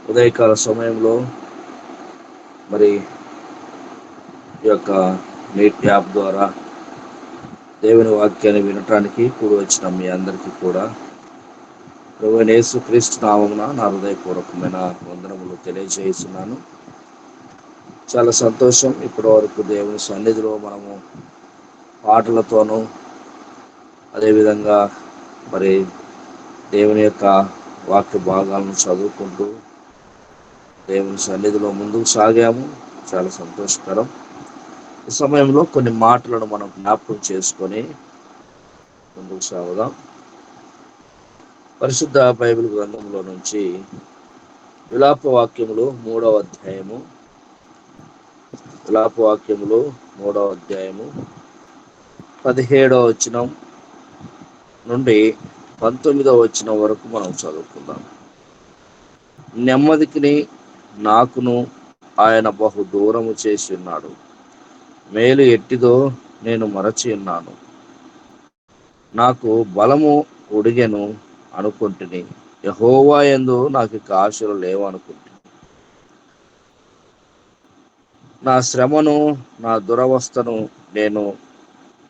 ఉదయకాల సమయంలో మరి ఈ యొక్క నీట్ యాప్ ద్వారా దేవుని వాక్యాన్ని వినటానికి కూడి వచ్చిన మీ అందరికీ కూడా ప్రభువైన యేసుక్రీస్తు నామమున నా హృదయపూర్వకమైన వందనములు తెలియజేస్తున్నాను. చాలా సంతోషం. ఇప్పటి వరకు దేవుని సన్నిధిలో మనము పాటలతోనూ అదేవిధంగా మరి దేవుని యొక్క వాక్య భాగాలను చదువుకుంటూ దేవుని సన్నిధిలో ముందుకు సాగాము. చాలా సంతోషకరం. ఈ సమయంలో కొన్ని మాటలను మనం జ్ఞాపకం చేసుకొని ముందుకు సాగుదాం. పరిశుద్ధ బైబిల్ గ్రంథంలో నుంచి విలాపవాక్యములు 3వ అధ్యాయము 17వ వచనం నుండి 19వ వచనం వరకు మనం చదువుకుందాం. నెమ్మదికిని నాకును ఆయన బహు దూరము చేసి ఉన్నాడు. మేలు ఎట్టిదో నేను మరచి ఉన్నాను. నాకు బలము ఒడిగెను అనుకుంటుని, యెహోవా యందు నాకు ఆశలు లేవనుకుంటుని. నా శ్రమను నా దురవస్థను నేను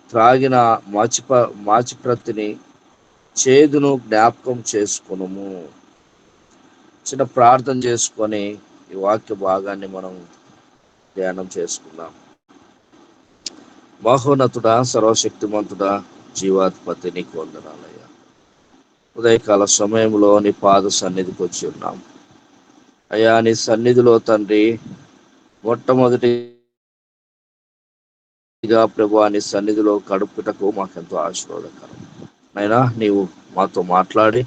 త్రాగిన మాచిప్రతిని చేదును జ్ఞాపకం చేసుకునుము. చిన్న ప్రార్థన చేసుకొని ఈ వాక్య భాగాన్ని మనం ధ్యానం చేసుకుందాం. మహోన్నతుడా, సర్వశక్తిమంతుడా, జీవాధిపతి, నీకు వందనాలయ్యా. ఉదయకాల సమయంలో నీ పాద సన్నిధికి వచ్చి ఉన్నాం అయ్యా. నీ సన్నిధిలో తండ్రి, మొట్టమొదటిగా ప్రభువా నీ సన్నిధిలో గడుపుటకు మాకెంతో ఆశీర్వాదకరం. అయినా నీవు మాతో మాట్లాడి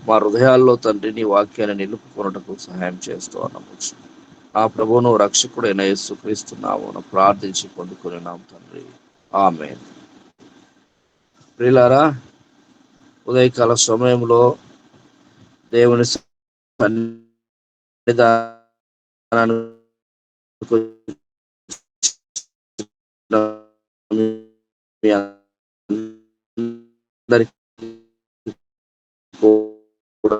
మా హృదయాల్లో తండ్రి నీ వాక్యాన్ని నిలుపుకొనుటకు సహాయం చేస్తూ అన్నవచ్చు. నా ప్రభువును రక్షకుడైన యేసుక్రీస్తు నామమున ప్రార్థించి పొందుకుని నామ తండ్రి, ఆమేన్. ప్రియులారా, ఉదయకాల సమయంలో దేవుని సన్నిధానానికి మీ అందరికీ కూడా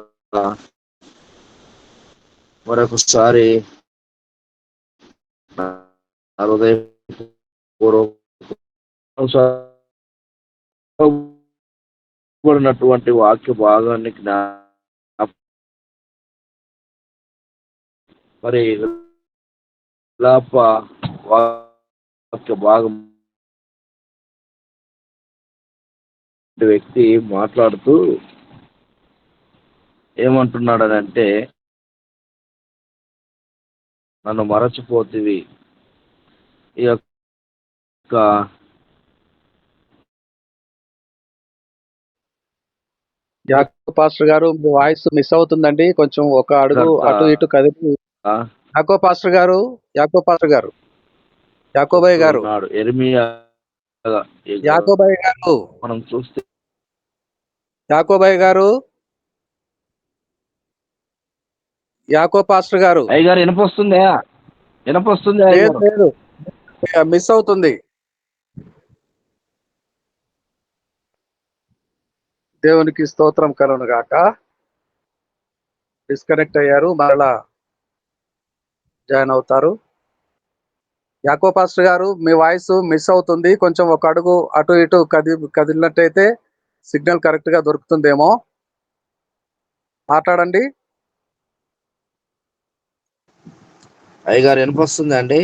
మరొకసారి నా హృదయపూర్వకమైనటువంటి వాక్య భాగాన్ని మరి విలాప వాక్య భాగం వ్యక్తి మాట్లాడుతూ ఏమంటున్నాడనంటే, నన్ను మరచిపోతివి. ఈ యొక్క యాకో పాస్టర్ గారు, మీ వాయిస్ మిస్ అవుతుందండి. కొంచెం ఒక అడుగు అటు ఇటు కదిలి. యాకో పాస్టర్ గారు, యాకోబయ్య గారు, ఎర్మియా యాకోబయ్య గారు, మనం చూస్తే యాకోబయ్య గారు, యాకో పాస్టర్ గారు. అయ్యగారు వినపొస్తుందా? లేదు, మిస్ అవుతుంది. దేవునికి స్తోత్రం కలుగును గాక. డిస్కనెక్ట్ అయ్యారు, మరలా జాయిన్ అవుతారు. యాకో పాస్టర్ గారు, మీ వాయిస్ మిస్ అవుతుంది. కొంచెం ఒక అడుగు అటు ఇటు కదిలినట్టయితే సిగ్నల్ కరెక్ట్ గా దొరుకుతుందేమో. మాట్లాడండి. అయ్యగారు వినపొస్తుందా అండి?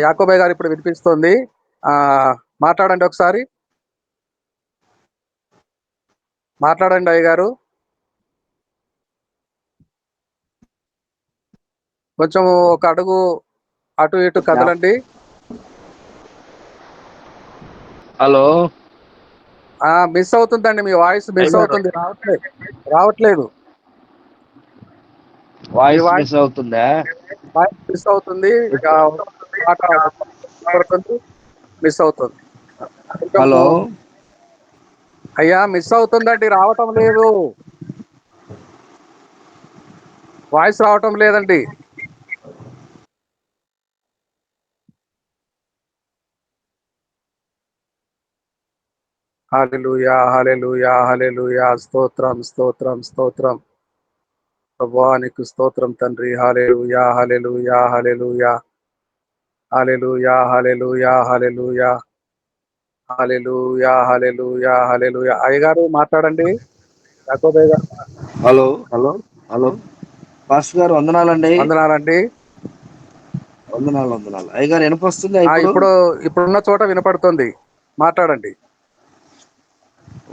యాకోబయ్య గారు ఇప్పుడు వినిపిస్తుంది. మాట్లాడండి ఒకసారి. మాట్లాడండి అయ్యగారు. కొంచెం ఒక అడుగు అటు ఇటు కదలండి. హలో, మిస్ అవుతుందండి, మీ వాయిస్ మిస్ అవుతుంది. రావట్లేదు. వాయిస్ మిస్ అవుతుందా? వాయిస్ మిస్ అవుతుంది, మిస్ అవుతుంది. హలో అయ్యా, మిస్ అవుతుందండి, రావటం లేదు. వాయిస్ రావటం లేదండి. హల్లెలూయా, హల్లెలూయా, హల్లెలూయా. స్తోత్రం, స్తోత్రం, స్తోత్రం. ప్రభువా నీకు స్తోత్రం తండ్రి. హల్లెలూయా, హల్లెలూయా, హల్లెలూయా, హల్లెలూయా, హల్లెలూయా, హల్లెలూయా, హల్లెలూయా, హల్లెలూయా, హల్లెలూయా. అయ్యగారు మాట్లాడండి. యాకోబయ్య గారు హలో హలో హలో పాస్టర్ గారు వందనాలండి. వందనాలండి. వందనాలు అయ్యగారు వినపొస్తుందా ఇప్పుడు? ఇప్పుడున్న చోట వినపడుతుంది, మాట్లాడండి.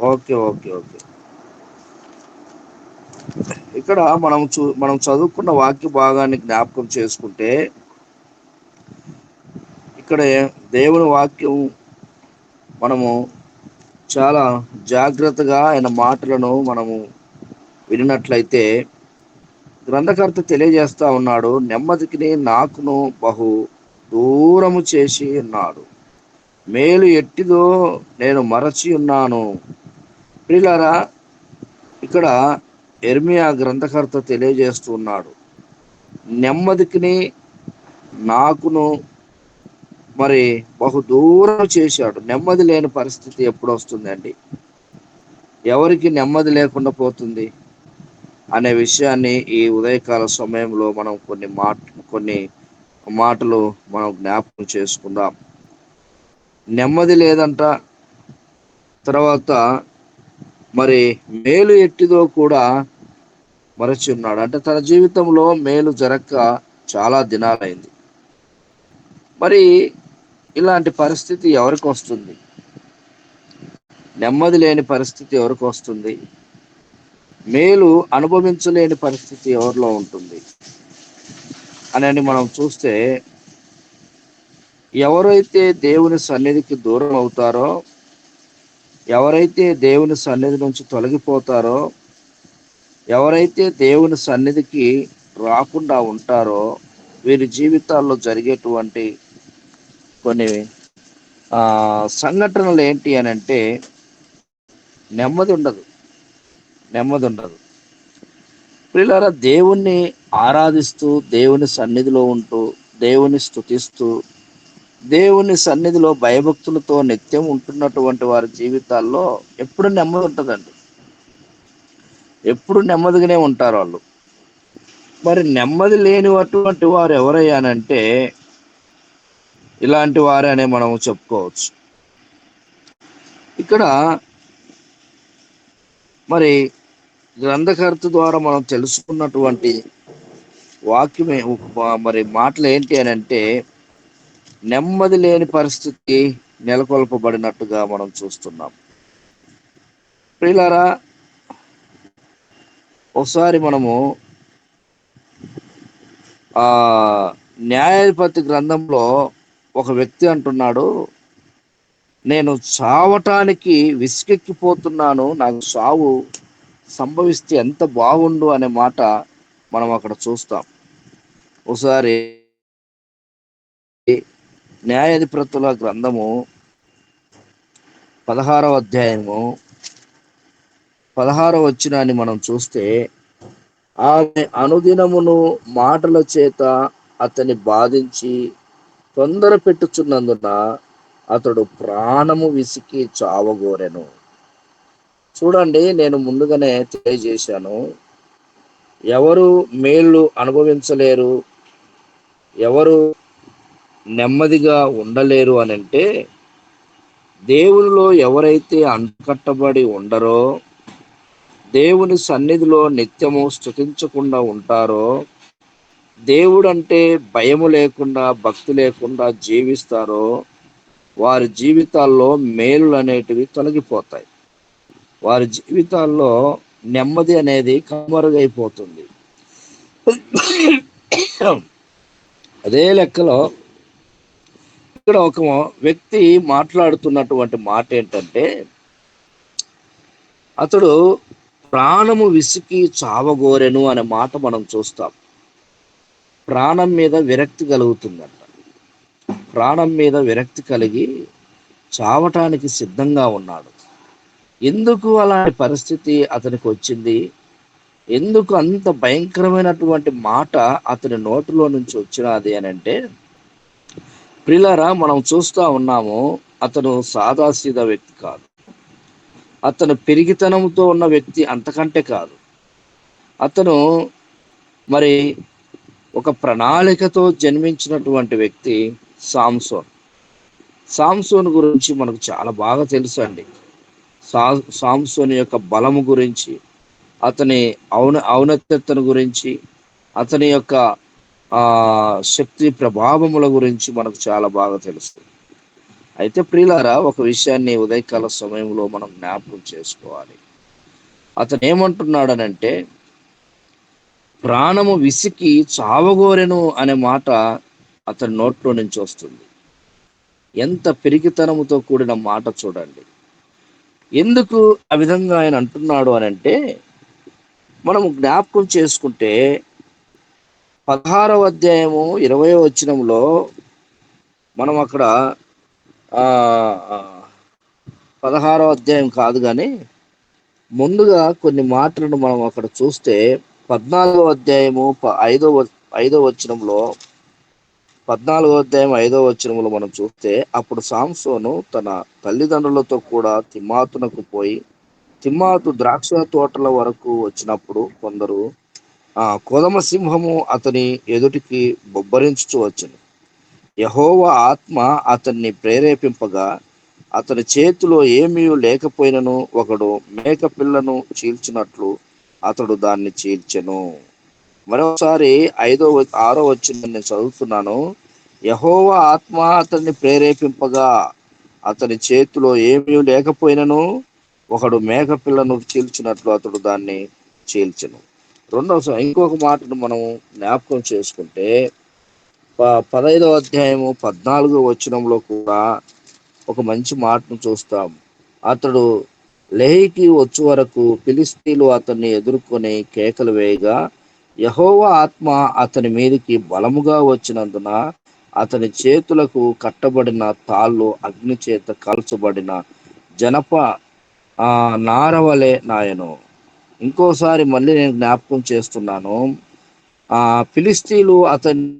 Okay okay okay. ఇక్కడ మనం చదువుకున్న వాక్య భాగాన్ని జ్ఞాపకం చేసుకుంటే, ఇక్కడ దేవుని వాక్యం మనము చాలా జాగ్రత్తగా ఆయన మాటలను మనము వినినట్లయితే, గ్రంథకర్త తెలియజేస్తా ఉన్నాడు, నెమ్మదికి నాకును బహు దూరము చేసి ఉన్నాడు, మేలు ఎట్టిదో నేను మరచి ఉన్నాను. ప్రియులారా, ఇక్కడ యెర్మీయా గ్రంథకర్త తెలియజేస్తూ ఉన్నాడు, నెమ్మదికి నాకును మరి బహు దూరం చేశాడు. నెమ్మది లేని పరిస్థితి ఎప్పుడు వస్తుందండి? ఎవరికి నెమ్మది లేకుండా పోతుంది అనే విషయాన్ని ఈ ఉదయకాల సమయంలో మనం కొన్ని మాటలు మనం జ్ఞాపకం చేసుకుందాం. నెమ్మది లేదంట. తర్వాత మరి మేలు ఎట్టిదో కూడా మరచి ఉన్నాడు. అంటే తన జీవితంలో మేలు జరగక చాలా దినాలైంది. మరి ఇలాంటి పరిస్థితి ఎవరికి వస్తుంది? నెమ్మది లేని పరిస్థితి ఎవరికి వస్తుంది? మేలు అనుభవించలేని పరిస్థితి ఎవరిలో ఉంటుంది అని మనం చూస్తే, ఎవరైతే దేవుని సన్నిధికి దూరం అవుతారో, ఎవరైతే దేవుని సన్నిధి నుంచి తొలగిపోతారో, ఎవరైతే దేవుని సన్నిధికి రాకుండా ఉంటారో, వీరి జీవితాల్లో జరిగేటువంటి కొన్ని సంఘటనలు ఏంటి అని అంటే, నెమ్మది ఉండదు. ప్రియులారా, దేవుణ్ణి ఆరాధిస్తూ, దేవుని సన్నిధిలో ఉంటూ, దేవుని స్తుతిస్తూ, దేవుని సన్నిధిలో భయభక్తులతో నిత్యం ఉంటున్నటువంటి వారి జీవితాల్లో ఎప్పుడు నెమ్మది ఉంటుందండి. ఎప్పుడు నెమ్మదిగానే ఉంటారు వాళ్ళు. మరి నెమ్మది లేని అటువంటి వారు ఎవరయ్యానంటే, ఇలాంటి వారే అనే మనం చెప్పుకోవచ్చు. ఇక్కడ మరి గ్రంథకర్త ద్వారా మనం తెలుసుకున్నటువంటి వాక్యమే మరి మాటలు ఏంటి అని అంటే, నెమ్మది లేని పరిస్థితి నెలకొల్పబడినట్టుగా మనం చూస్తున్నాం. ప్రియులారా, ఒకసారి మనము న్యాయాధిపతి గ్రంథంలో ఒక వ్యక్తి అంటున్నాడు, నేను చావటానికి విసుకెక్కిపోతున్నాను, నాకు సావు సంభవిస్తే ఎంత బాగుండు అనే మాట మనం అక్కడ చూస్తాం. ఒకసారి న్యాయాధిపతుల గ్రంథము 16వ అధ్యాయము 16వ వచనాన్ని మనం చూస్తే, ఆమె అనుదినమును మాటల చేత అతన్ని బాధించి తొందర పెట్టుచున్నందున అతడు ప్రాణము విసికి చావగోరెను. చూడండి, నేను ముందుగానే తెలియజేశాను, ఎవరు మేలు అనుభవించలేరు, ఎవరు నెమ్మదిగా ఉండలేరు అని అంటే, దేవునిలో ఎవరైతే అంటుకట్టబడి ఉండరో, దేవుని సన్నిధిలో నిత్యము స్తుతించకుండా ఉంటారో, దేవుడంటే భయము లేకుండా, భక్తి లేకుండా జీవిస్తారో, వారి జీవితాల్లో మేలు అనేటివి తొలగిపోతాయి. వారి జీవితాల్లో నెమ్మది అనేది కనుమరుగైపోతుంది. అదే లెక్కలో ఇక్కడ ఒక వ్యక్తి మాట్లాడుతున్నటువంటి మాట ఏంటంటే, అతడు ప్రాణము విసికి చావగోరెను అనే మాట మనం చూస్తాం. ప్రాణం మీద విరక్తి కలుగుతుందంట. ప్రాణం మీద విరక్తి కలిగి చావటానికి సిద్ధంగా ఉన్నాడు. ఎందుకు అలాంటి పరిస్థితి అతనికి వచ్చింది? ఎందుకు అంత భయంకరమైనటువంటి మాట అతని నోటిలో నుంచి వచ్చినది అని అంటే, ప్రియులారా, మనం చూస్తూ ఉన్నాము, అతను సాదాసీదా వ్యక్తి కాదు. అతను పెరిగితనంతో ఉన్న వ్యక్తి అంతకంటే కాదు. అతను మరి ఒక ప్రణాళికతో జన్మించినటువంటి వ్యక్తి సాంసోన్. సాంసోన్ గురించి మనకు చాలా బాగా తెలుసు అండి. సాంసోన్ యొక్క బలము గురించి, అతని ఔన్నత్యతను గురించి, అతని యొక్క శక్తి ప్రభావముల గురించి మనకు చాలా బాగా తెలుసు. అయితే ప్రియులారా, ఒక విషయాన్ని ఉదయకాల సమయంలో మనం జ్ఞాపకం చేసుకోవాలి. అతను ఏమంటున్నాడనంటే, ప్రాణము విసికి చావగోరెను అనే మాట అతని నోట్లో నుంచి వస్తుంది. ఎంత పెరిగితనముతో కూడిన మాట చూడండి. ఎందుకు ఆ విధంగా ఆయన అంటున్నాడు అనంటే, మనం జ్ఞాపకం చేసుకుంటే 16వ అధ్యాయము 20వ వచనంలో మనం అక్కడ 16వ అధ్యాయం కాదు కానీ ముందుగా కొన్ని మాటలను మనం అక్కడ చూస్తే 14వ అధ్యాయము 5వ వచనంలో 14వ అధ్యాయం 5వ వచనంలో మనం చూస్తే, అప్పుడు సాంసోను తన తల్లిదండ్రులతో కూడా తిమ్మాతునకు పోయి తిమ్మాతు ద్రాక్ష తోటల వరకు వచ్చినప్పుడు కొందరు కొదమ సింహము అతని ఎదుటికి బొబ్బరించుచు వచ్చును. యెహోవా ఆత్మ అతన్ని ప్రేరేపింపగా అతని చేతిలో ఏమీ లేకపోయినను ఒకడు మేక పిల్లను చీల్చినట్లు అతడు దాన్ని చీల్చెను. మరోసారి 6వ వచనం నేను చదువుతున్నాను. యెహోవా ఆత్మ అతన్ని ప్రేరేపింపగా అతని చేతిలో ఏమీ లేకపోయినను ఒకడు మేక పిల్లను చీల్చినట్లు అతడు దాన్ని చీల్చెను. ఇంకొక మాటను మనం జ్ఞాపకం చేసుకుంటే 15వ అధ్యాయము 14వ వచనంలో కూడా ఒక మంచి మాటను చూస్తాం. అతడు లెహీకి వచ్చు వరకు ఫిలిష్తీయులు అతన్ని ఎదుర్కొని కేకలు వేయగా యెహోవా ఆత్మ అతని మీదికి బలముగా వచ్చినందున అతని చేతులకు కట్టబడిన తాళ్ళు అగ్ని చేత కాల్చబడిన జనప నారవలే నాయను. ఇంకోసారి మళ్ళీ నేను జ్ఞాపకం చేస్తున్నాను. ఫిలిష్తీయులు అతన్ని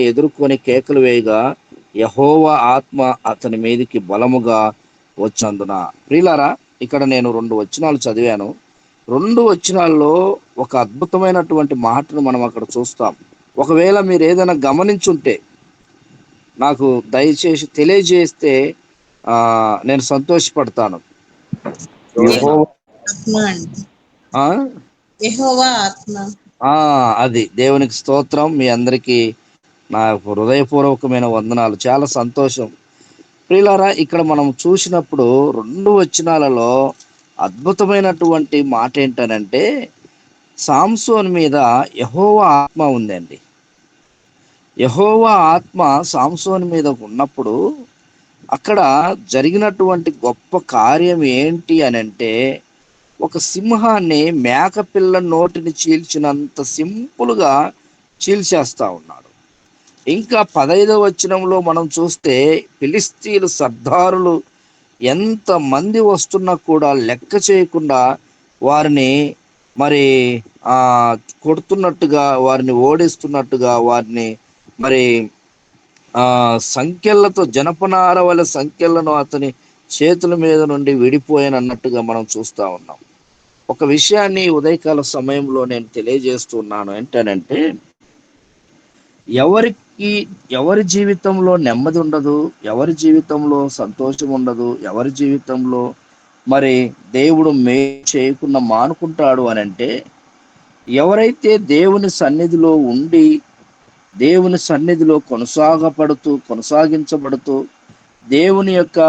ఎదుర్కొని కేకలు వేయగా యెహోవా ఆత్మ అతని మీదికి బలముగా వచ్చినందున. ప్రియులారా, ఇక్కడ నేను 2 వచనాలు చదివాను. 2 వచనాల్లో ఒక అద్భుతమైనటువంటి మాటను మనం అక్కడ చూస్తాం. ఒకవేళ మీరు ఏదైనా గమనించుంటే నాకు దయచేసి తెలియజేస్తే నేను సంతోషపడతాను. అది దేవునికి స్తోత్రం. మీ అందరికీ నా హృదయపూర్వకమైన వందనాలు. చాలా సంతోషం. ప్రియులారా, ఇక్కడ మనం చూసినప్పుడు 2 వచనాలలో అద్భుతమైనటువంటి మాట ఏంటనంటే, సాంసోన్ మీద యెహోవా ఆత్మ ఉందండి. యెహోవా ఆత్మ సాంసోన్ మీద ఉన్నప్పుడు అక్కడ జరిగినటువంటి గొప్ప కార్యం ఏంటి అనంటే, ఒక సింహాన్ని మేకపిల్ల నోటిని చీల్చినంత సింపుల్గా చీల్చేస్తా ఉన్నాడు. ఇంకా 15వ వచనంలో మనం చూస్తే ఫిలిష్తీయులు సర్దారులు ఎంత మంది వస్తున్నా కూడా లెక్క చేయకుండా వారిని మరి కొడుతున్నట్టుగా, వారిని ఓడిస్తున్నట్టుగా, వారిని మరి సంఖ్యలతో జనపనార వల్ల సంఖ్యలను అతని చేతుల మీద నుండి విడిపోయానన్నట్టుగా మనం చూస్తూ ఉన్నాం. ఒక విషయాన్ని ఉదయకాల సమయంలో నేను తెలియజేస్తున్నాను ఏంటనంటే, ఎవరి జీవితంలో నెమ్మది ఉండదు, ఎవరి జీవితంలో సంతోషం ఉండదు, ఎవరి జీవితంలో మరి దేవుడు మేలు చేయకుండా మానుకుంటాడు అనంటే, ఎవరైతే దేవుని సన్నిధిలో ఉండి దేవుని సన్నిధిలో కొనసాగించబడుతూ దేవుని యొక్క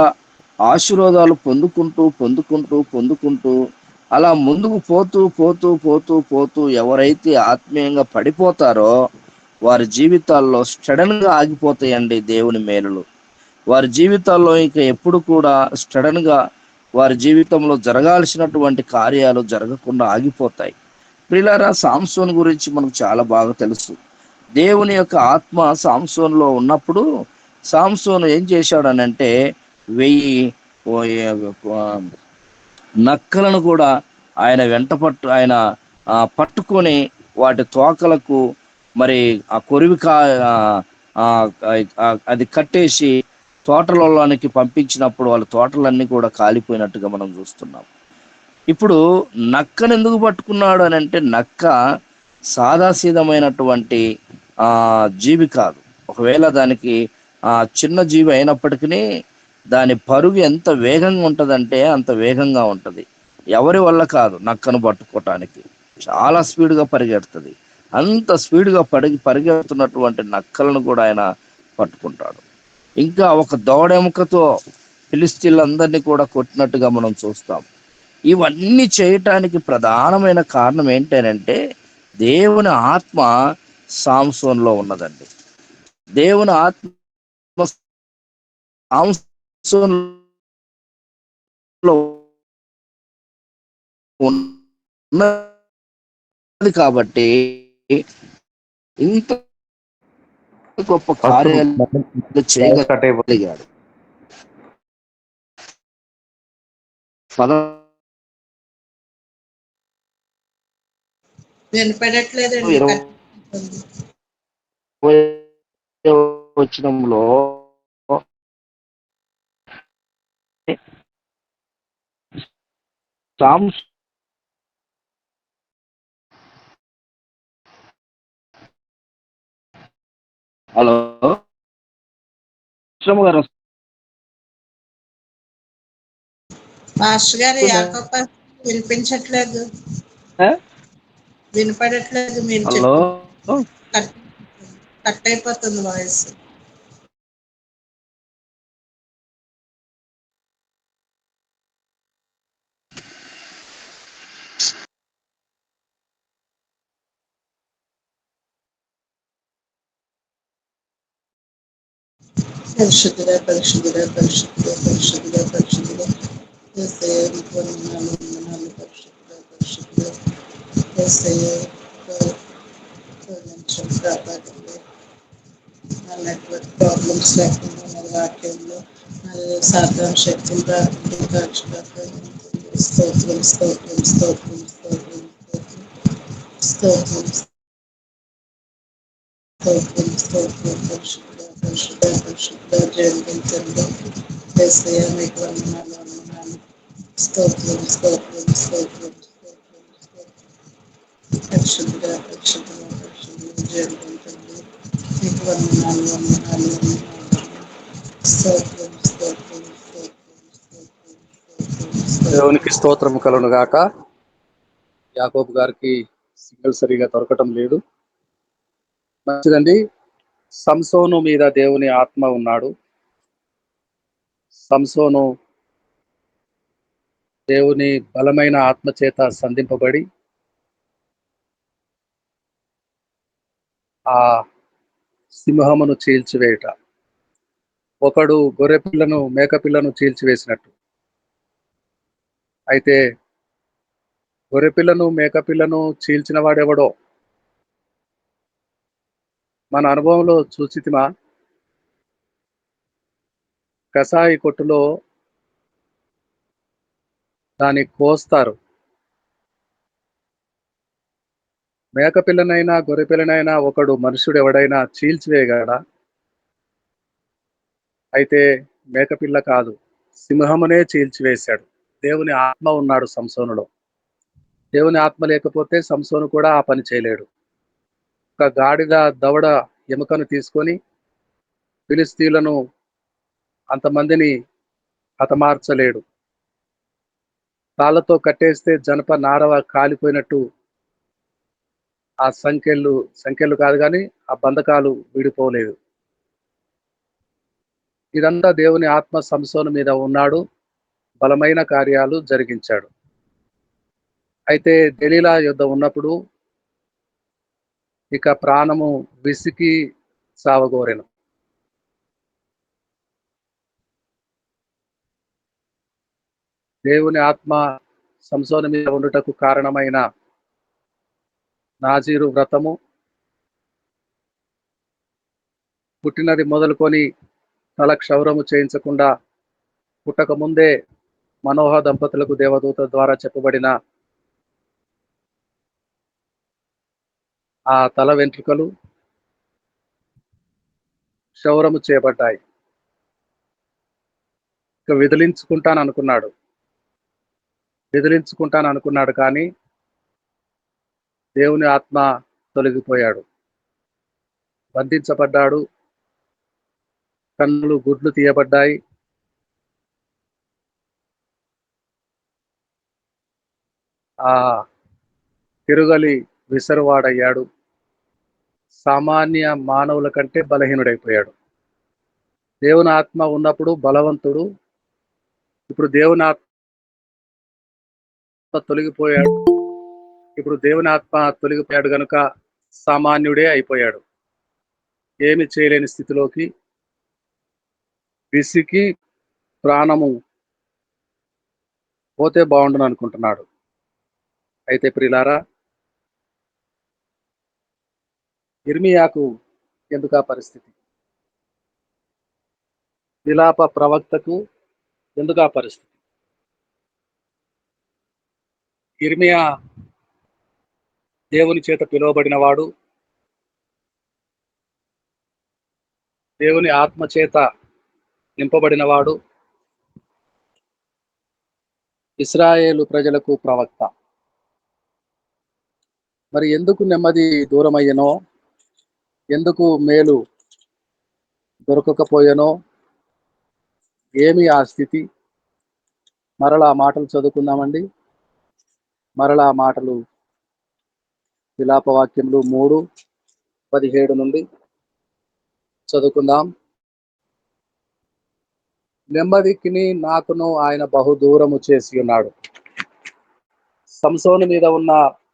ఆశీర్వాదాలు పొందుకుంటూ అలా ముందుకు పోతూ ఎవరైతే ఆత్మీయంగా పడిపోతారో వారి జీవితాల్లో సడన్గా ఆగిపోతాయండి దేవుని మేలులు. వారి జీవితాల్లో ఇక ఎప్పుడు కూడా సడన్గా వారి జీవితంలో జరగాల్సినటువంటి కార్యాలు జరగకుండా ఆగిపోతాయి. ప్రియులారా, సాంసోన్ గురించి మనకు చాలా బాగా తెలుసు. దేవుని యొక్క ఆత్మ సాంసోన్లో ఉన్నప్పుడు సాంసోను ఏం చేశాడనంటే 1000 నక్కలను కూడా ఆయన ఆయన పట్టుకొని వాటి తోకలకు మరి ఆ కొరివికా అది కట్టేసి తోటలలోనికి పంపించినప్పుడు వాళ్ళ తోటలన్నీ కూడా కాలిపోయినట్టుగా మనం చూస్తున్నాం. ఇప్పుడు నక్కను ఎందుకు పట్టుకున్నాడు అని అంటే, నక్క సాదాసీదమైనటువంటి జీవి కాదు. ఒకవేళ దానికి చిన్న జీవి అయినప్పటికీ దాని పరుగు ఎంత వేగంగా ఉంటదంటే అంత వేగంగా ఉంటది. ఎవరి వల్ల కాదు నక్కను పట్టుకోవటానికి. చాలా స్పీడ్‌గా పరిగెడుతది. అంత స్పీడ్‌గా పరిగెడుతున్నటువంటి నక్కలను కూడా ఆయన పట్టుకుంటాడు. ఇంకా ఒక దవడెముకతో ఫిలిష్తీయులందరినీ కూడా కొట్టినట్టుగా మనం చూస్తాం. ఇవన్నీ చేయటానికి ప్రధానమైన కారణం ఏంటనంటే, దేవుని ఆత్మ సాంసోన్‌లో ఉన్నదండి. దేవుని ఆత్మ సాంసోన్‌లో ఉన్నది కాబట్టి ఇంత గొప్ప ఫస్ట్ కార్యాలు వాయిస్ కట్ అయిపోతుంది. చేయగలిగాడు. పద వినపడట్లేదండి. 20వ వచనంలో సామ్స్ హలో శ్రమ గారు మాస్టర్ గారు వస్తుందా? యాకోబ వినిపించట్లేదు. ఆ? వినపడట్లేదు మీరు హలో చెప్పి. కట్ కట్ అయిపోతుంది వాయిస్. పరిశుద్ధుడా పరిశుద్ధుడా పరిశుద్ధుడా పరిశుద్ధుడా పరిశుద్ధుడా యేసయ్య నీకు వందనాలు వందనాలు. పరిశుద్ధుడా పరిశుద్ధుడా యేసయ్య నిమిషం కాపాడండి. నా నెట్వర్క్ ప్రాబ్లమ్స్ లేకుండా నా వాక్యంలో నా సాధారణ శక్తులు రాకుండా కాచుకోవాలి. స్తోత్రం స్తోత్రం స్తోత్రం స్తోత్రం స్తోత్రం స్తోత్రం స్తోత్రం స్తోత్రం పరిశుద్ధ పరిశుద్ధ పరిశుద్ధ జయంతించండి. యేసయ్య మీకు వందనాలు వందనాలు. స్తోత్రం స్తోత్రం స్తోత్రం స్తోత్రం స్తోత్రం పరిశుద్ధ పరిశుద్ధ పరిశుద్ధ జయంతించండి. మీకు వందనాలు వందనాలు వందనాలు. స్తోత్రం స్తోత్రం స్తోత్రం స్తోత్రం స్తోత్రం దేవునికి స్తోత్రం. స్తోత్రం కలును గాక. యాకోబు గారికి సిగ్నల్ సరిగా దొరకటం లేదు. మంచిదండి. సంసోను మీద దేవుని ఆత్మ ఉన్నాడు. సంసోను దేవుని బలమైన ఆత్మ చేత సంధింపబడి ఆ సింహమును చీల్చివేయుట. ఒకడు గొర్రె పిల్లను మేక పిల్లను చీల్చివేసినట్టు. అయితే గొర్రె పిల్లను మేక పిల్లను చీల్చిన వాడెవడో మన అనుభవంలో చూచితిమా? కసాయి కొట్టులో దాన్ని కోస్తారు. మేక పిల్లనైనా గొర్రె పిల్లనైనా ఒకడు మనుషుడు ఎవడైనా చీల్చివేయగలడా? అయితే మేకపిల్ల కాదు, సింహమునే చీల్చివేశాడు. దేవుని ఆత్మ ఉన్నాడు సంసోనులో. దేవుని ఆత్మ లేకపోతే సంసోను కూడా ఆ పని చేయలేడు. ఒక గాడిద దవడ ఎముకను తీసుకొని ఫిలిస్తీయులను అంతమందిని హతమార్చలేడు. తాళ్లతో కట్టేస్తే జనప నారవ కాలిపోయినట్టు ఆ సంఖ్యలు కాదు కానీ ఆ బంధకాలు విడిపోలేదు. ఇదంతా దేవుని ఆత్మ సంసోను మీద ఉన్నాడు. బలమైన కార్యాలు జరిగించాడు. అయితే దెలీలా యుద్ధ ఉన్నప్పుడు ఇక ప్రాణము విసికి సావగోరెను. దేవుని ఆత్మ సంసోను మీద ఉండుటకు కారణమైన నాజీరు వ్రతము, పుట్టినది మొదలుకొని తల క్షౌరము చేయించకుండా పుట్టక ముందే మనోహ దంపతులకు దేవదూత ద్వారా చెప్పబడిన ఆ తల వెంట్రుకలు క్షౌరము చేయబడ్డాయి. ఇక విదిలించుకుంటాను అనుకున్నాడు కానీ దేవుని ఆత్మ తొలగిపోయాడు, బంధించబడ్డాడు, కన్నులు గుడ్లు తీయబడ్డాయి. ఆ తిరుగలి విసరువాడయ్యాడు, సామాన్య మానవుల కంటే బలహీనుడైపోయాడు. దేవుని ఆత్మ ఉన్నప్పుడు బలవంతుడు, ఇప్పుడు దేవుని ఆత్మ తొలగిపోయాడు. గనుక సామాన్యుడే అయిపోయాడు. ఏమి చేయలేని స్థితిలోకి విసికి ప్రాణము పోతే బాగుండును అనుకుంటున్నాడు. అయితే ప్రియులారా, ఇర్మియాకు ఎందుకు ఆ పరిస్థితి? విలాప ప్రవక్తకు ఎందుకు ఆ పరిస్థితి? ఇర్మియా దేవుని చేత పిలువబడిన వాడు, దేవుని ఆత్మ చేత నింపబడిన వాడు, ఇశ్రాయేలు ప్రజలకు ప్రవక్త. మరి ఎందుకు నెమ్మది దూరమయ్యనో, ఎందుకు మేలు దొరకకపోయానో, ఏమి ఆ స్థితి? మరలా మాటలు చదువుకుందామండి. మరలా మాటలు విలాపవాక్యములు 3:17 నుండి చదువుకుందాం. నెమ్మదికిని నాకును ఆయన బహు దూరము చేసి ఉన్నాడు. సంసోను మీద ఉన్న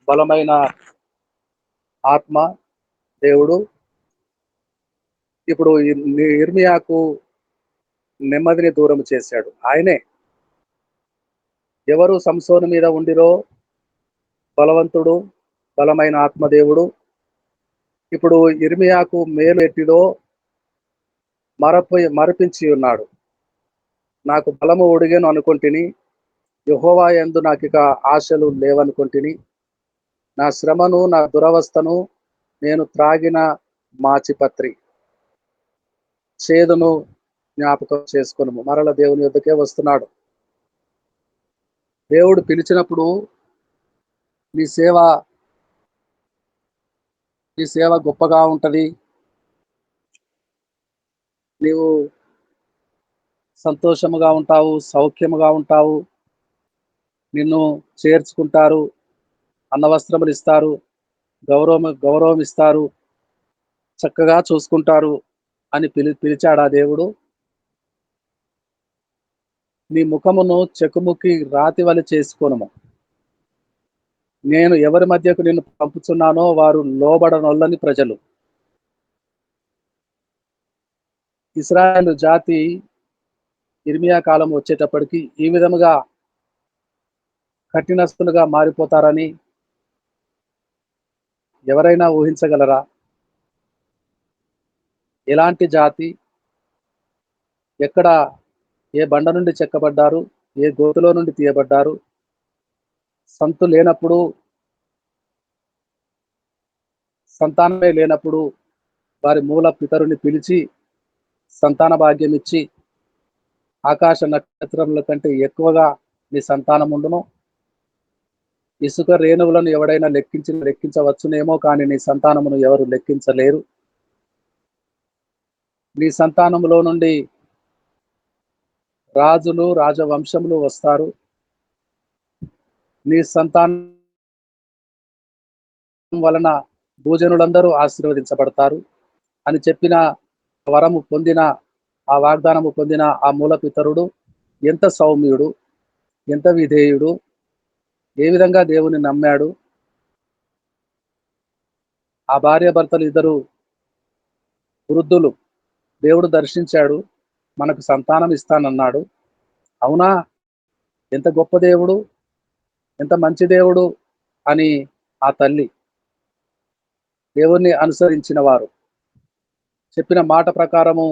బలమైన ఆత్మ దేవుడు ఇప్పుడు ఇర్మియాకు నెమ్మదిని దూరం చేశాడు. ఆయనే. ఎవరు సంసోను మీద ఉండిరో బలవంతుడు, బలమైన ఆత్మదేవుడు, ఇప్పుడు ఇర్మియాకు మేలు ఎట్టిదో మరపించి ఉన్నాడు. నాకు బలము ఒడిగెను అనుకొంటిని, యెహోవా యందు నాకిక ఆశలు లేవనుకొంటిని. నా శ్రమను, నా దురవస్థను, నేను త్రాగిన మాచిపత్రి చేదును జ్ఞాపకం చేసుకొనుము. మరల దేవుని యొద్దకే వస్తున్నాడు. దేవుడు పిలిచినప్పుడు నీ సేవ గొప్పగా ఉంటది, నీవు సంతోషముగా ఉంటావు, సౌఖ్యముగా ఉంటావు, నిన్ను చేర్చుకుంటారు, అన్నవస్త్రములు ఇస్తారు, గౌరవం ఇస్తారు, చక్కగా చూసుకుంటారు అని పిలిచాడా దేవుడు? నీ ముఖమును చెకుముకి రాతి వలె చేసుకొనుము. నేను ఎవరి మధ్యకు నిన్ను పంపుచున్నానో వారు లోబడనొల్లని ప్రజలు. ఇశ్రాయేలు జాతి ఇర్మియా కాలం వచ్చేటప్పటికి ఈ విధముగా కఠినస్తులుగా మారిపోతారని ఎవరైనా ఊహించగలరా? ఎలాంటి జాతి? ఎక్కడ ఏ బండ నుండి చెక్కబడ్డారు, ఏ గోతులో నుండి తీయబడ్డారు? సంతు లేనప్పుడు, సంతానమే లేనప్పుడు వారి మూల పితరుని పిలిచి సంతాన భాగ్యం ఇచ్చి ఆకాశ నక్షత్రముల కంటే ఎక్కువగా నీ సంతానం ఉండును, ఇసుక రేణువులను ఎవడైనా లెక్కించవచ్చునేమో, కానీ నీ సంతానమును ఎవరు లెక్కించలేరు. నీ సంతానములో నుండి రాజులు, రాజవంశములు వస్తారు. నీ సంతానం వలన భూజనులందరూ ఆశీర్వదించబడతారు అని చెప్పిన వరము పొందిన, ఆ వాగ్దానము పొందిన ఆ మూల పితరుడు ఎంత సౌమ్యుడు, ఎంత విధేయుడు, ఏ విధంగా దేవుని నమ్మాడు. ఆ భార్యాభర్తలు ఇద్దరు వృద్ధులు, దేవుడు దర్శించాడు, మనకు సంతానం ఇస్తానన్నాడు. అవునా, ఎంత గొప్ప దేవుడు, ఎంత మంచి దేవుడు అని ఆ తల్లి, దేవుణ్ణి అనుసరించిన వారు చెప్పిన మాట ప్రకారము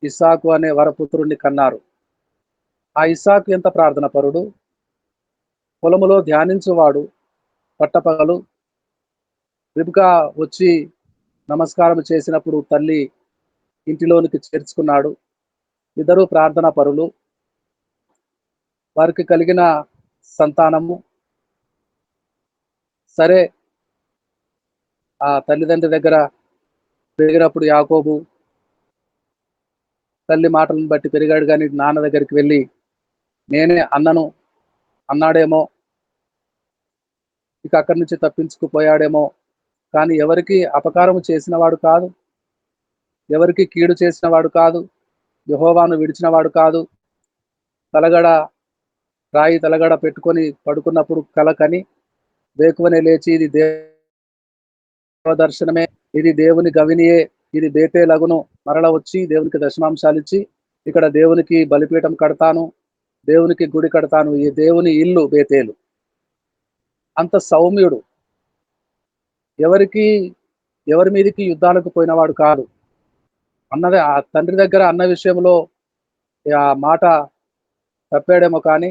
ఇస్సాకు అనే వరపుత్రుణ్ణి కన్నారు. ఆ ఇస్సాకు ఎంత ప్రార్థన పరుడు, పొలములో ధ్యానించువాడు, పట్టపగలు రిబ్కా వచ్చి నమస్కారం చేసినప్పుడు తల్లి ఇంటిలోనికి చేర్చుకున్నాడు. ఇద్దరు ప్రార్థనా పరులు. వారికి కలిగిన సంతానము సరే. ఆ తల్లిదండ్రి దగ్గర పెరిగినప్పుడు యాకోబు తల్లి మాటలను బట్టి పెరిగాడు, కానీ నాన్న దగ్గరికి వెళ్ళి నేనే అన్నను అన్నాడేమో, ఇక అక్కడి నుంచి తప్పించుకుపోయాడేమో. కానీ ఎవరికి అపకారము చేసిన వాడు కాదు, ఎవరికి కీడు చేసిన వాడు కాదు, యెహోవాను విడిచిన వాడు కాదు. తలగడ రాయి తలగడ పెట్టుకొని పడుకున్నప్పుడు కల కని వేకువనే లేచి ఇది దేవదర్శనమే, ఇది దేవుని గవినియే, ఇది బేతేలగును, మరల వచ్చి దేవునికి దశమాంశాలు ఇచ్చి ఇక్కడ దేవునికి బలిపీఠం కడతాను, దేవునికి గుడి కడతాను, ఈ దేవుని ఇల్లు బేతేలు. అంత సౌమ్యుడు, ఎవరి మీదకి యుద్ధాలకు పోయినవాడు కాదు. అన్నదే ఆ తండ్రి దగ్గర అన్న విషయంలో ఆ మాట తప్పాడేమో, కానీ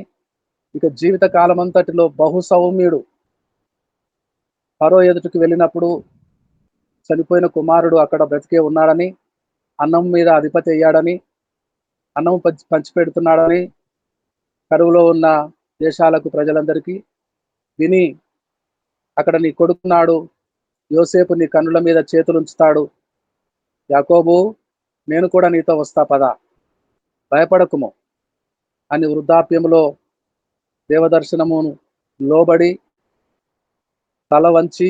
ఇక జీవిత కాలమంతటిలో బహు సౌమ్యుడు. ఫరో ఎదుటికి వెళ్ళినప్పుడు చనిపోయిన కుమారుడు అక్కడ బ్రతికే ఉన్నాడని, అన్నం మీద అధిపతి అయ్యాడని, అన్నం పంచిపెడుతున్నాడని కరువులో ఉన్న దేశాలకు ప్రజలందరికీ విని, అక్కడ నీ కొడుకున్నాడు, యోసేపు నీ కన్నుల మీద చేతులు ఉంచుతాడు, యాకోబు నేను కూడా నీతో వస్తా పదా, భయపడకుము అని వృద్ధాప్యంలో దేవదర్శనమును లోబడి తల వంచి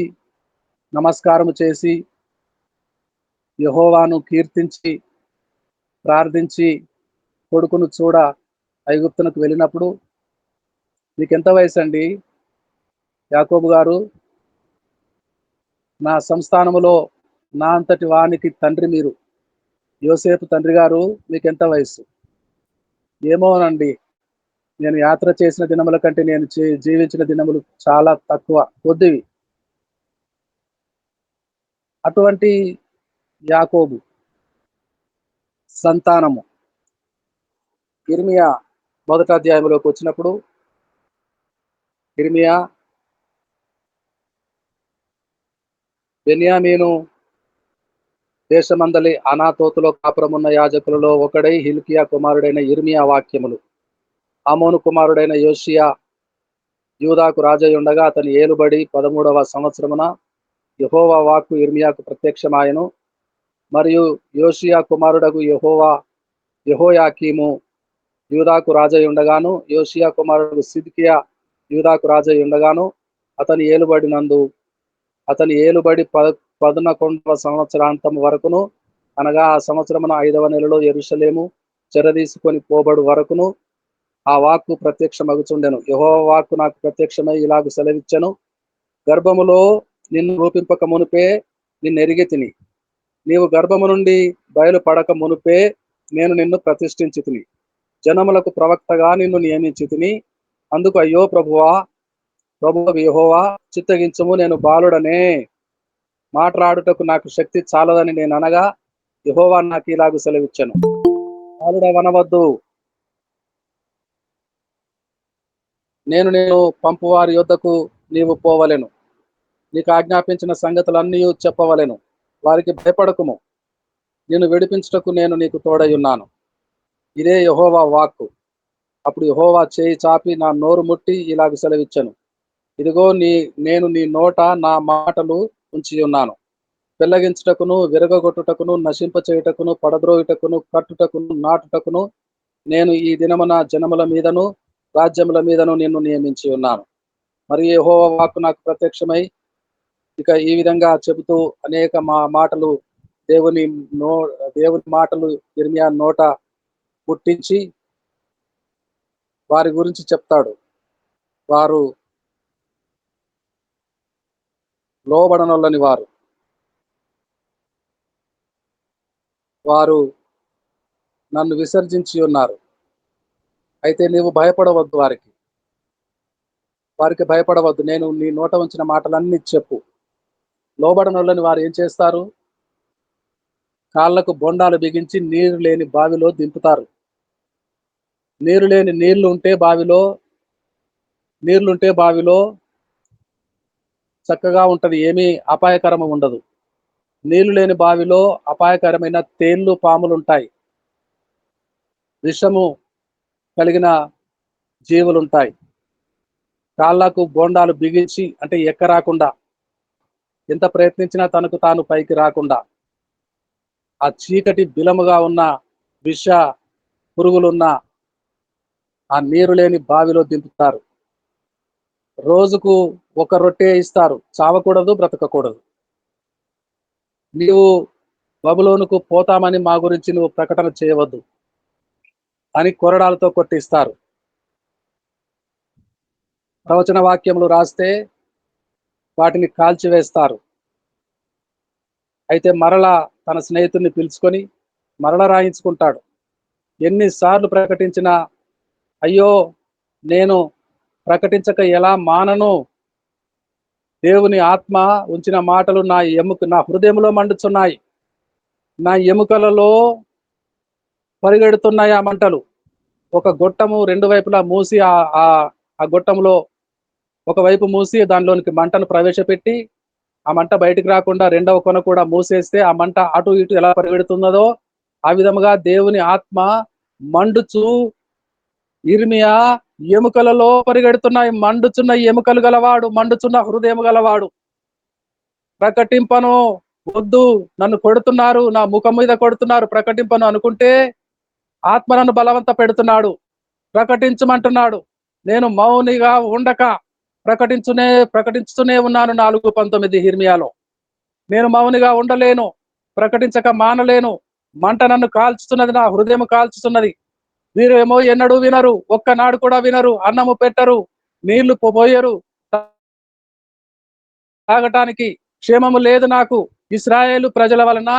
నమస్కారము చేసి యెహోవాను కీర్తించి ప్రార్థించి కొడుకును చూడ ఐగుప్తునకు వెళ్ళినప్పుడు, మీకెంత వయసు అండి యాకోబు గారు? నా సంస్థానములో నా అంతటి వానికి తండ్రి మీరు. యోసేపు తండ్రి గారు మీకెంత వయసు? ఏమోనండి, నేను యాత్ర చేసిన దినముల కంటే నేను జీవించిన దినములు చాలా తక్కువ, కొద్దివి. అటువంటి యాకోబు సంతానము ఇర్మియా మొదటి అధ్యాయంలోకి వచ్చినప్పుడు, ఇర్మియా బెన్యామీను దేశమందలి అనాతోతులో కాపురమున్న యాజకులలో ఒకడై హిల్కియా కుమారుడైన ఇర్మియా వాక్యములు. ఆమోను కుమారుడైన యోషియా యూదాకు రాజై ఉండగా అతని ఏలుబడి 13వ సంవత్సరమున యెహోవా వాక్కు ఇర్మియాకు ప్రత్యక్షమాయెను. మరియు యోషియా కుమారుడగు యెహోయాకీము యూదాకు రాజై ఉండగాను, యోషియా కుమారుడు సిద్కియా యూదాకు రాజై ఉండగాను అతని ఏలుబడి 11వ సంవత్సరాంతం వరకును, అనగా ఆ సంవత్సరమున 5వ నెలలో యెరూషలేము చెరదీసుకొని పోబడు వరకును ఆ వాక్కు ప్రత్యక్షమగుచుండెను. యెహోవా వాక్కు నాకు ప్రత్యక్షమై ఇలాగు సెలవిచ్చెను, గర్భములో నిన్ను రూపింపక మునుపే నిన్నెరిగి తిని, నీవు గర్భము నుండి బయలుపడక మునుపే నేను నిన్ను ప్రతిష్ఠించి తిని, జనములకు ప్రవక్తగా నిన్ను నియమించి తిని. అందుకు అయ్యో ప్రభువా యెహోవా, చిత్తగించుము, నేను బాలుడనే, మాట్లాడుటకు నాకు శక్తి చాలదని నేను అనగా, యెహోవా నాకు ఇలాగు సెలవిచ్చెను, బాలుడవనవద్దు, నేను పంపువారి యొద్దకు నీవు పోవలెను, నీకు ఆజ్ఞాపించిన సంగతులన్నీ చెప్పవలెను, వారికి భయపడకుము, నిన్ను విడిపించుటకు నేను నీకు తోడై ఉన్నాను. ఇదే యెహోవా వాక్కు. అప్పుడు యెహోవా చేయి చాపి నా నోరు ముట్టి ఇలాగ సెలవిచ్చెను, ఇదిగో నేను నీ నోట నా మాటలు ఉంచి ఉన్నాను. పెళ్లగించుటకును, విరగగొట్టుటకును, నశింపచేయుటకును, పడద్రోయుటకును, కట్టుటకును, నాటుటకును నేను ఈ దినమున జనముల మీదను రాజ్యముల మీదను నిన్ను నియమించి ఉన్నాను. మరి యెహోవా వాక్కు నాకు ప్రత్యక్షమై ఇక ఈ విధంగా చెబుతూ అనేక మాటలు దేవుని మాటలు ఇర్మియా నోట పుట్టించి వారి గురించి చెప్తాడు. వారు లోబడనొల్లని వారు నన్ను విసర్జించి ఉన్నారు. అయితే నీవు భయపడవద్దు, వారికి భయపడవద్దు, నేను నీ నోట ఉంచిన మాటలన్నీ చెప్పు. లోబడనొల్లని వారు ఏం చేస్తారు? కాళ్లకు బొండాలు బిగించి నీరు లేని బావిలో దింపుతారు. నీళ్లుంటే బావిలో చక్కగా ఉంటది, ఏమీ అపాయకరము ఉండదు. నీళ్లు లేని బావిలో అపాయకరమైన తేళ్లు, పాములు ఉంటాయి, విషము కలిగిన జీవులు ఉంటాయి. కాళ్ళకు బోండాలు బిగించి అంటే ఎక్కరాకుండా, ఎంత ప్రయత్నించినా తనకు తాను పైకి రాకుండా, ఆ చీకటి బిలముగా ఉన్న విష పురుగులున్న ఆ నీరు లేని బావిలో దింపుతారు. రోజుకు ఒక రొట్టె ఇస్తారు. చావకూడదు, బ్రతకకూడదు. నీవు బబులోనుకు పోతామని మా గురించి నువ్వు ప్రకటన చేయవద్దు అని కొరడాలతో కొట్టిస్తారు. ప్రవచన వాక్యములు రాస్తే వాటిని కాల్చివేస్తారు. అయితే మరలా తన స్నేహితుడిని పిలుచుకొని మరల రాయించుకుంటాడు. ఎన్నిసార్లు ప్రకటించినా, అయ్యో నేను ప్రకటించక ఎలా మానను, దేవుని ఆత్మ ఉంచిన మాటలు నా హృదయంలో మండుచున్నాయి, నా ఎముకలలో పరిగెడుతున్నాయి ఆ మంటలు. ఒక గొట్టము రెండు వైపులా మూసి ఆ గొట్టంలో ఒకవైపు మూసి దానిలోనికి మంటను ప్రవేశపెట్టి ఆ మంట బయటికి రాకుండా రెండవ కొన కూడా మూసేస్తే ఆ మంట అటు ఇటు ఎలా పరిగెడుతున్నదో ఆ విధముగా దేవుని ఆత్మ మండుచు ఇర్మియా ఎముకలలో పరిగెడుతున్నాయి. మండుచున్న ఎముకలు గలవాడు, మండుచున్న హృదయం గలవాడు. ప్రకటింపను, వద్దు నన్ను కొడుతున్నారు, నా ముఖం మీద కొడుతున్నారు, ప్రకటింపను అనుకుంటే ఆత్మ నన్ను బలవంత పెడుతున్నాడు. ప్రకటించమంటున్నాడు. నేను మౌనిగా ఉండక ప్రకటించుతూనే ఉన్నాను. 4:19 హిర్మియాలో. నేను మౌనిగా ఉండలేను, ప్రకటించక మానలేను. మంట నన్ను కాల్చుతున్నది, నా హృదయం కాల్చుతున్నది. వీరేమో ఎన్నడూ వినరు, ఒక్కనాడు కూడా వినరు, అన్నము పెట్టరు, నీళ్లు పోయరు, తాగటానికి క్షేమము లేదు నాకు. ఇశ్రాయేలు ప్రజల వలన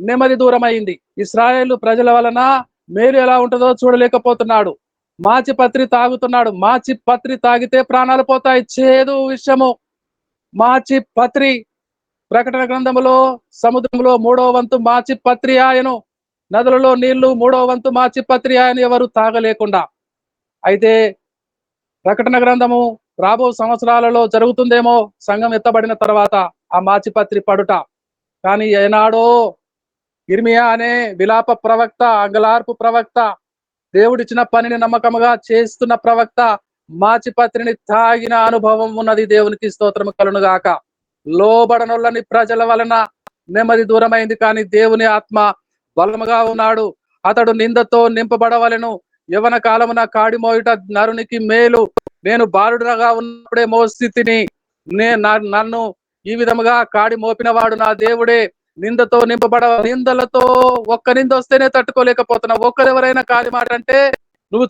నెమ్మది దూరమైంది. ఇశ్రాయేలు ప్రజల వలన మేలు ఎలా ఉంటుందో చూడలేకపోతున్నాడు. మాచి పత్రి తాగుతున్నాడు. మాచి పత్రి తాగితే ప్రాణాలు పోతాయి. చేదు విషయము మాచి పత్రి. ప్రకటన గ్రంథములో సముద్రంలో 3వ వంతు మాచి పత్రి ఆయను, నదులలో నీళ్లు 3వ వంతు మాచి పత్రి ఆయన, ఎవరు తాగలేకుండా. అయితే ప్రకటన గ్రంథము రాబో సంవత్సరాలలో జరుగుతుందేమో, సంఘం ఎత్తబడిన తర్వాత ఆ మాచిపత్రి పడుట. కానీ ఏనాడో ఇర్మియా అనే విలాప ప్రవక్త, అంగలార్పు ప్రవక్త, దేవుడిచ్చిన పనిని నమ్మకముగా చేస్తున్న ప్రవక్త మాచిపత్రిని తాగిన అనుభవం ఉన్నది. దేవునికి స్తోత్రము కలుగును గాక. లోబడనొల్లని ప్రజల వలన నెమ్మది దూరమైంది. కానీ దేవుని ఆత్మ బలముగా ఉన్నాడు. అతడు నిందతో నింపబడవలెను. యవన కాలమున కాడి మోయుట నరునికి మేలు. నేను బాలుడుగా ఉన్నప్పుడే మోస్థితిని. నన్ను ఈ విధముగా కాడి మోపిన వాడు నా దేవుడే. నిందతో నిందలతో ఒక్క నింద వస్తేనే తట్టుకోలేకపోతున్నా. ఒక్కరెవరైనా కాడి మాట అంటే నువ్వు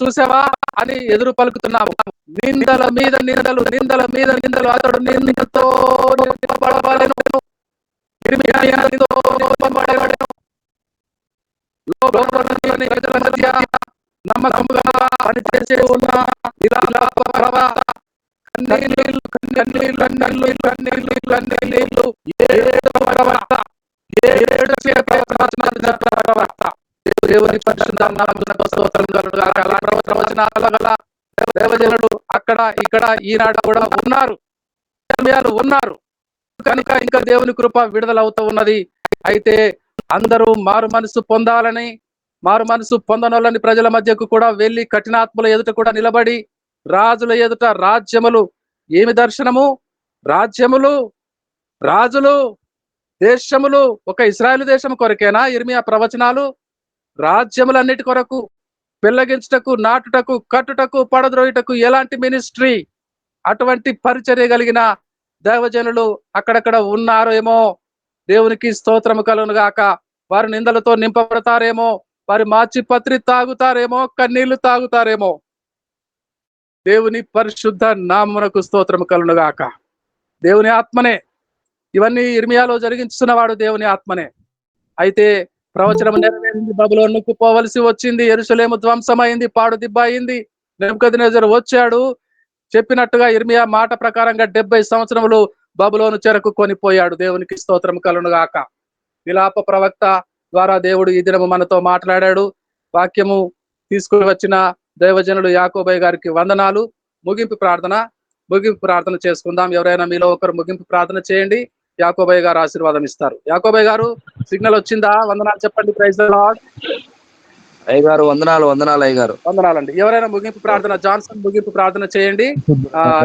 చూసావా అని ఎదురు పలుకుతున్నావు. నిందల మీద నిందలు, నిందల మీద నిందలు. అతడు నిందతో నింపబడవలెను. ప్రజల మధ్య నమ్మకముగా పనిచేసే ఉన్న దేవుని దేవజనులు అక్కడ ఇక్కడ ఈనాడు కూడా ఉన్నారు కనుక ఇంకా దేవుని కృప విడుదలవుతూ ఉన్నది. అయితే అందరూ మారు మనసు పొందాలని, మారు మనసు పొందనోళ్ళని ప్రజల మధ్యకు కూడా వెళ్ళి కఠినాత్మల ఎదుట కూడా నిలబడి, రాజుల ఎదుట రాజ్యములు, ఏమి దర్శనము? రాజ్యములు, రాజులు, దేశములు. ఒక ఇశ్రాయేలు దేశం కొరకేనా ఇర్మియా ప్రవచనాలు? రాజ్యములన్నిటి కొరకు, పెళ్లగించుటకు, నాటుటకు, కట్టుటకు, పడద్రోయుటకు ఎలాంటి మినిస్ట్రీ, అటువంటి పరిచర్య కలిగిన దైవజనులు అక్కడక్కడ ఉన్నారేమో. దేవునికి స్తోత్రము కలుగును గాక. వారు నిందలతో నింపబడతారేమో, వారి మాచి పత్రి తాగుతారేమో, కన్నీళ్లు తాగుతారేమో. దేవుని పరిశుద్ధ నామమునకు స్తోత్రము కలుగును గాక. దేవుని ఆత్మనే ఇవన్నీ ఇర్మియాలో జరిగించుతున్నవాడు, దేవుని ఆత్మనే. అయితే ప్రవచనం నెరవేరింది. బబులోనుకు పోవలసి వచ్చింది. యెరూషలేము ధ్వంసమైంది, పాడు దిబ్బ అయింది. నెబుకద్నెజరు వచ్చాడు. చెప్పినట్టుగా ఇర్మియా మాట ప్రకారంగా 70 సంవత్సరములు బబులోను చెరకు కొనిపోయాడు. దేవునికి స్తోత్రం కలుగును గాక. విలాప ప్రవక్త ద్వారా దేవుడు ఈ దినము మనతో మాట్లాడాడు. వాక్యము తీసుకుని వచ్చిన దైవజనుడు యాకోబయ్య గారికి వందనాలు. ముగింపు ప్రార్థన చేసుకుందాం. ఎవరైనా మీలో ఒకరు ముగింపు ప్రార్థన చేయండి. యాకోబయ్య గారు ఆశీర్వాదం ఇస్తారు. యాకోబయ్య గారు, సిగ్నల్ వచ్చిందా? వందనాలు చెప్పండి. Praise the lord. అయ్యగారు వందనాలు, వందనాలు అయ్యగారు. వందనాలండి. ఎవరైనా ముగింపు ప్రార్థన, జాన్సన్ ముగింపు ప్రార్థన చేయండి.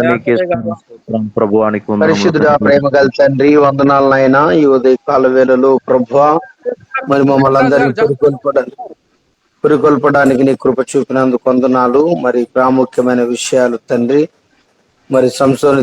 యాకోబయ్య గారు. ప్రభువానికి పరిశుద్ధుడా, ప్రేమ గల తండ్రి, వందనాలనైనా ఈ ఉదయకాల వేళలో ప్రభువా మరి మమ్మల్ని అందరినీ పురికొల్పడానికి నీ కృప చూపినందుకు వందనాలు. మరి ప్రాముఖ్యమైన విషయాలు తండ్రి, మరి సంసోను